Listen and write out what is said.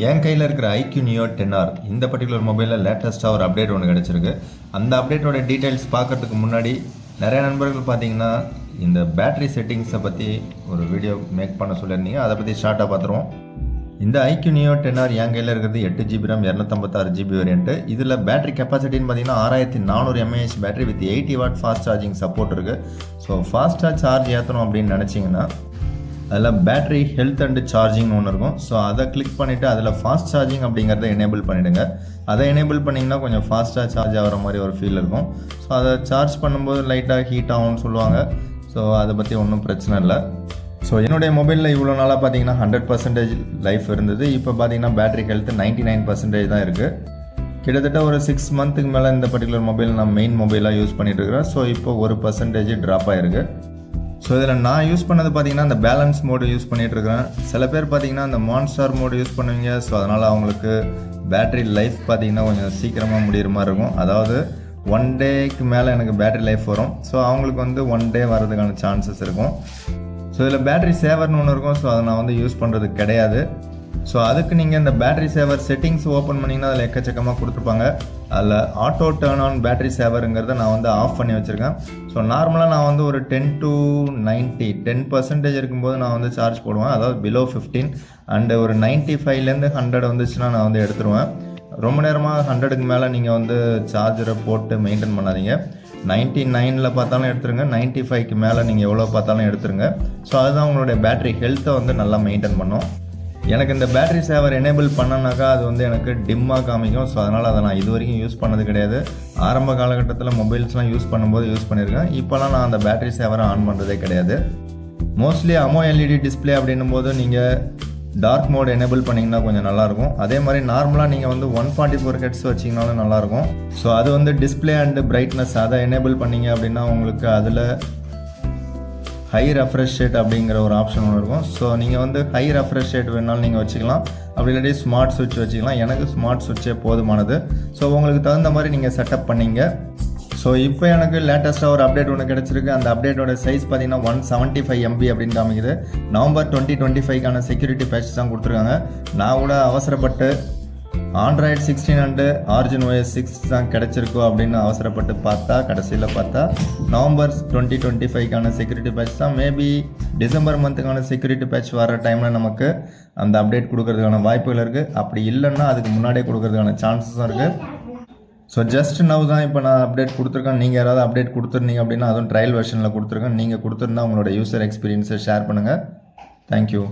என் கையில் இருக்கிற IQ neo 10R இந்த பர்டிகுலர் மொபைலில் லேட்டஸ்ட்டாக ஒரு அப்டேட் ஒன்று கிடச்சிருக்கு. அந்த அப்டேட்டோட டீட்டெயில்ஸ் பார்க்குறதுக்கு முன்னாடி நிறைய நண்பர்கள் பார்த்தீங்கன்னா இந்த பேட்டரி செட்டிங்ஸை பற்றி ஒரு வீடியோ மேக் பண்ண சொல்லியிருந்தீங்க. அதை பற்றி ஷார்ட்டாக பார்த்துருவோம். இந்த ஐக்யூ நியோ 10R என் கையில் இருக்கிறது 8GB RAM 256GB வேரியன்ட்டு. இதில் பேட்டரி கெப்பாசிட்டின்னு பார்த்தீங்கன்னா 6400 mAh battery with 80 watt fast charging support இருக்குது. ஸோ ஃபாஸ்ட்டாக சார்ஜ் ஏற்றணும் அப்படின்னு நினச்சிங்கன்னா அதில் பேட்டரி ஹெல்த் அண்டு சார்ஜிங்னு ஒன்று இருக்கும். ஸோ அதை கிளிக் பண்ணிவிட்டு அதில் ஃபாஸ்ட் சார்ஜிங் அப்படிங்கிறத எனேபிள் பண்ணிவிடுங்க. அதை எனேபிள் பண்ணிங்கன்னா கொஞ்சம் ஃபாஸ்ட்டாக சார்ஜ் ஆகிற மாதிரி ஒரு ஃபீல் இருக்கும். ஸோ அதை சார்ஜ் பண்ணும்போது லைட்டாக ஹீட் ஆகும்னு சொல்லுவாங்க. ஸோ அதை பற்றி ஒன்றும் பிரச்சனை இல்லை. ஸோ என்னுடைய மொபைலில் இவ்வளோ நாளாக பார்த்தீங்கன்னா 100% லைஃப் இருந்தது. இப்போ பார்த்தீங்கன்னா பேட்டரி ஹெல்த் 99% தான் இருக்குது. கிட்டத்தட்ட ஒரு 6 மந்த்துக்கு மேலே இந்த பர்டிகுலர் மொபைல் நான் மெயின் மொபைலாக யூஸ் பண்ணிகிட்டு இருக்கிறேன். ஸோ இப்போ 1% ட்ராப் ஆகிருக்கு. ஸோ இதில் நான் யூஸ் பண்ணது பார்த்தீங்கன்னா அந்த பேலன்ஸ் மோடு யூஸ் பண்ணிகிட்டு இருக்கிறேன். சில பேர் பார்த்தீங்கன்னா அந்த மான்ஸ்டார் மோடு யூஸ் பண்ணுவீங்க. ஸோ அதனால் அவங்களுக்கு பேட்டரி லைஃப் பார்த்தீங்கன்னா கொஞ்சம் சீக்கிரமாக முடிகிற மாதிரி இருக்கும். அதாவது 1 டேக்கு மேலே எனக்கு பேட்டரி லைஃப் வரும். ஸோ அவங்களுக்கு வந்து 1 டே வர்றதுக்கான சான்சஸ் இருக்கும். ஸோ இதில் பேட்டரி சேவர்னு ஒன்று இருக்கும். ஸோ அதை நான் வந்து யூஸ் பண்ணுறது கிடையாது. ஸோ அதுக்கு நீங்கள் இந்த பேட்டரி சேவர் செட்டிங்ஸ் ஓப்பன் பண்ணிங்கன்னா அதில் எக்கச்சக்கமாக கொடுத்துருப்பாங்க. அதில் ஆட்டோ டேர்ன் ஆன் பேட்டரி சேவருங்கிறத நான் வந்து ஆஃப் பண்ணி வச்சுருக்கேன். ஸோ நார்மலாக நான் வந்து ஒரு 10 to 90 10% இருக்கும்போது நான் வந்து சார்ஜ் போடுவேன். அதாவது பிலோ 15 அண்டு ஒரு 95லேருந்து 100 வந்துச்சுன்னா நான் வந்து எடுத்துருவேன். ரொம்ப நேரமாக 100க்கு மேலே நீங்கள் வந்து சார்ஜரை போட்டு மெயின்டைன் பண்ணாதீங்க. 99ல் பார்த்தாலும் எடுத்துருங்க, 95க்கு மேலே நீங்கள் எவ்வளோ பார்த்தாலும் எடுத்துருங்க. ஸோ அதுதான் உங்களுடைய பேட்டரி ஹெல்த்தை வந்து நல்லா மெயின்டைன் பண்ணும். எனக்கு இந்த பேட்டரி சேவர் எனேபிள் பண்ணனாக்கா அது வந்து எனக்கு டிம்மாக காமிக்கும். ஸோ அதனால் அதை நான் இது வரைக்கும் யூஸ் பண்ணது கிடையாது. ஆரம்ப காலகட்டத்தில் மொபைல்ஸ்லாம் யூஸ் பண்ணும்போது யூஸ் பண்ணியிருக்கேன். இப்போலாம் நான் அந்த பேட்டரி சேவரை ஆன் பண்ணுறதே கிடையாது. மோஸ்ட்லி AMOLED டிஸ்பிளே அப்படின்னும் போது நீங்கள் டார்க் மோட் எனேபிள் பண்ணிங்கன்னா கொஞ்சம் நல்லாயிருக்கும். அதே மாதிரி நார்மலாக நீங்கள் வந்து 144 Hz வச்சிங்கனாலும் நல்லாயிருக்கும். ஸோ அது வந்து டிஸ்பிளே அண்டு பிரைட்னஸ் அதை எனேபிள் பண்ணிங்க அப்படின்னா உங்களுக்கு அதில் ஹை ரெஃப்ரெஷ் ரேட் அப்படிங்கிற ஒரு ஆப்ஷன் ஒன்று இருக்கும். ஸோ நீங்கள் வந்து ஹை ரெஃப்ரெஷ் ரேட் வேணாலும் நீங்கள் வச்சுக்கலாம். அப்படி இல்லாட்டி ஸ்மார்ட் சுவிட்ச் வச்சுக்கலாம். எனக்கு ஸ்மார்ட் சுவிட்சே போதுமானது. ஸோ உங்களுக்கு தகுந்த மாதிரி நீங்கள் செட்டப் பண்ணிங்க. ஸோ இப்போ எனக்கு லேட்டஸ்ட்டாக ஒரு அப்டேட் ஒன்று கிடச்சிருக்கு. அந்த அப்டேட்டோட சைஸ் பார்த்தீங்கன்னா 175 MB அப்படின்னு காமிக்குது. நவம்பர் 2025க்கான செக்யூரிட்டி பேட்ச் தான் கொடுத்துருக்காங்க. நான் கூட அவசரப்பட்டு Android 16 அண்டு Origin OS 6 தான் கிடச்சிருக்கோ அப்படின்னு அவசரப்பட்டு பார்த்தா கடைசியில் பார்த்தா நவம்பர் 2025க்கான செக்யூரிட்டி பேட்ச் தான். மேபி டிசம்பர் மந்த்துக்கான செக்யூரிட்டி பேட்ச் வர டைமில் நமக்கு அந்த அப்டேட் கொடுக்கறதுக்கான வாய்ப்புகள் இருக்குது. அப்படி இல்லைன்னா அதுக்கு முன்னாடியே கொடுக்கறதுக்கான சான்சஸும் இருக்குது. ஸோ ஜஸ்ட் நவ் தான் இப்போ நான் அப்டேட் கொடுத்துருக்கேன். நீங்கள் யாராவது அப்டேட் கொடுத்துருந்தீங்க அப்படின்னா அதுவும் ட்ரையல் வெர்ஷனில் கொடுத்துருக்கேன். நீங்கள் கொடுத்துருந்தா உங்களோட யூசர் எக்ஸ்பீரியன்ஸை ஷேர் பண்ணுங்கள். தேங்க்யூ.